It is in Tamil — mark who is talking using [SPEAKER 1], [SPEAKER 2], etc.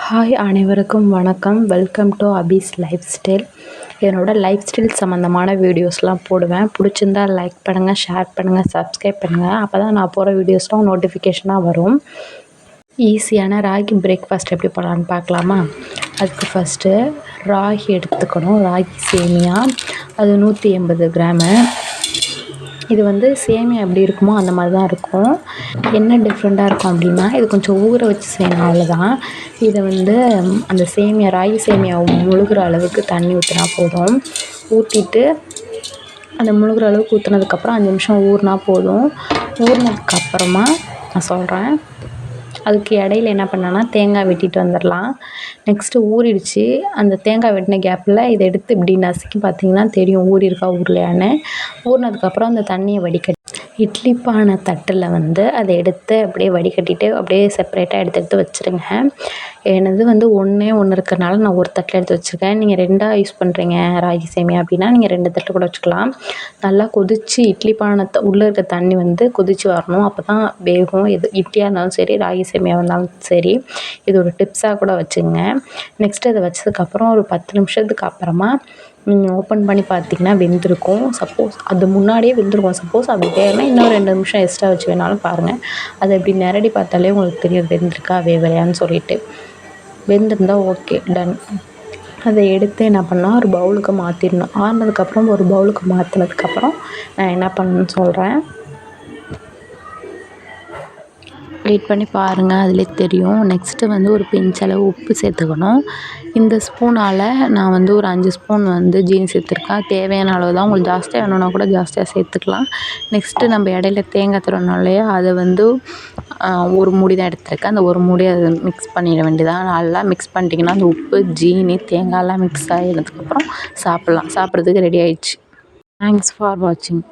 [SPEAKER 1] ஹாய் அனைவருக்கும் வணக்கம். Welcome to Abi's lifestyle. என்னோடய லைஃப் ஸ்டைல் சம்மந்தமான வீடியோஸ்லாம் போடுவேன். பிடிச்சிருந்தா லைக் பண்ணுங்கள், ஷேர் பண்ணுங்கள், சப்ஸ்கிரைப் பண்ணுங்கள். அப்போ தான் நான் போகிற வீடியோஸ்லாம் நோட்டிஃபிகேஷனாக வரும். ஈஸியான ராகி பிரேக்ஃபாஸ்ட் எப்படி பண்ணலான்னு பார்க்கலாமா? அதுக்கு ஃபஸ்ட்டு ராகி எடுத்துக்கணும். ராகி சேமியா அது 180 கிராமு. இது வந்து சேமியா எப்படி இருக்குமோ அந்த மாதிரி தான் இருக்கும். என்ன டிஃப்ரெண்ட்டாக இருக்கும் அப்படின்னா, இது கொஞ்சம் ஊற வச்சு செய்யணும், அவ்வளோதான். இதை வந்து அந்த சேமியா ராகி சேமியாவை முழுகிற அளவுக்கு தண்ணி ஊற்றினா போதும். ஊற்றிட்டு அந்த முழுகிற அளவுக்கு ஊற்றுனதுக்கப்புறம் 5 நிமிஷம் ஊறினா போதும். ஊறினதுக்கப்புறமா நான் சொல்கிறேன். அதுக்கு இடையில என்ன பண்ணேன்னா, தேங்காய் வெட்டிட்டு வந்துடலாம். நெக்ஸ்ட்டு ஊறிடுச்சு. அந்த தேங்காய் வெட்டின கேப்பில் இதை எடுத்து இப்படி நசுக்கி பார்த்தீங்கன்னா தெரியும் ஊறியிருக்கா ஊறலையான்னு. ஊறினதுக்கப்புறம் அந்த தண்ணியை வடிகட்டி இட்லி பானை தட்டில் வந்து அதை எடுத்து அப்படியே வடிகட்டிட்டு அப்படியே செப்பரேட்டாக எடுத்து எடுத்து வச்சுருங்க. எனது வந்து ஒன்றே ஒன்று இருக்கிறனால நான் ஒரு தட்டில் எடுத்து வச்சுருக்கேன். நீங்கள் 2ஆக யூஸ் பண்ணுறீங்க ராகி சேமியா அப்படின்னா நீங்கள் 2 தட்டில் கூட வச்சுக்கலாம். நல்லா கொதித்து இட்லி பானை உள்ளே இருக்க தண்ணி வந்து கொதித்து வரணும். அப்போ தான் வேகும். எது இட்லியாக இருந்தாலும் சரி, ராகி சேமியா இருந்தாலும் சரி. இது ஒரு டிப்ஸாக கூட வச்சுங்க. நெக்ஸ்ட்டு அதை வச்சதுக்கப்புறம் ஒரு 10 நிமிஷத்துக்கு அப்புறமா ஓப்பன் பண்ணி பார்த்திங்கன்னா வெந்திருக்கும். சப்போஸ் அது முன்னாடியே வெந்திருக்கும். சப்போஸ் அப்படி வேகலைன்னா இன்னும் 2 நிமிஷம் எக்ஸ்ட்ரா வச்சு வேணாலும் பாருங்கள். அதை இப்படி நிரடி பார்த்தாலே உங்களுக்கு தெரியும் வெந்திருக்கா வேகலையான்னு சொல்லிட்டு. வெந்திருந்தால் ஓகே, டன். அதை எடுத்து என்ன பண்ணால் ஒரு பவுலுக்கு மாற்றிடணும். ஆறுனதுக்கப்புறம் ஒரு பவுலுக்கு மாற்றினதுக்கப்புறம் நான் என்ன பண்ணணுன்னு சொல்கிறேன். வெயிட் பண்ணி பாருங்கள், அதிலே தெரியும். நெக்ஸ்ட்டு வந்து ஒரு பிஞ்ச் அளவு உப்பு சேர்த்துக்கணும். இந்த ஸ்பூனால் நான் வந்து ஒரு 5 ஸ்பூன் வந்து ஜீனி சேர்த்துருக்கேன். தேவையான அளவு தான். உங்களுக்கு ஜாஸ்தியாக வேணும்னா கூட ஜாஸ்தியாக சேர்த்துக்கலாம். நெக்ஸ்ட்டு நம்ம இடையில தேங்காய் துருவணும் இல்லையா, அதை வந்து ஒரு மூடி தான் எடுத்துருக்கேன். அந்த ஒரு மூடி அதை மிக்ஸ் பண்ணிட வேண்டியதான். நல்லா மிக்ஸ் பண்ணிட்டிங்கன்னா அந்த உப்பு, ஜீனி, தேங்காயெல்லாம் மிக்ஸ் ஆகினதுக்கப்புறம் சாப்பிட்றதுக்கு ரெடி ஆயிடுச்சு. தேங்க்ஸ் ஃபார் வாட்சிங்.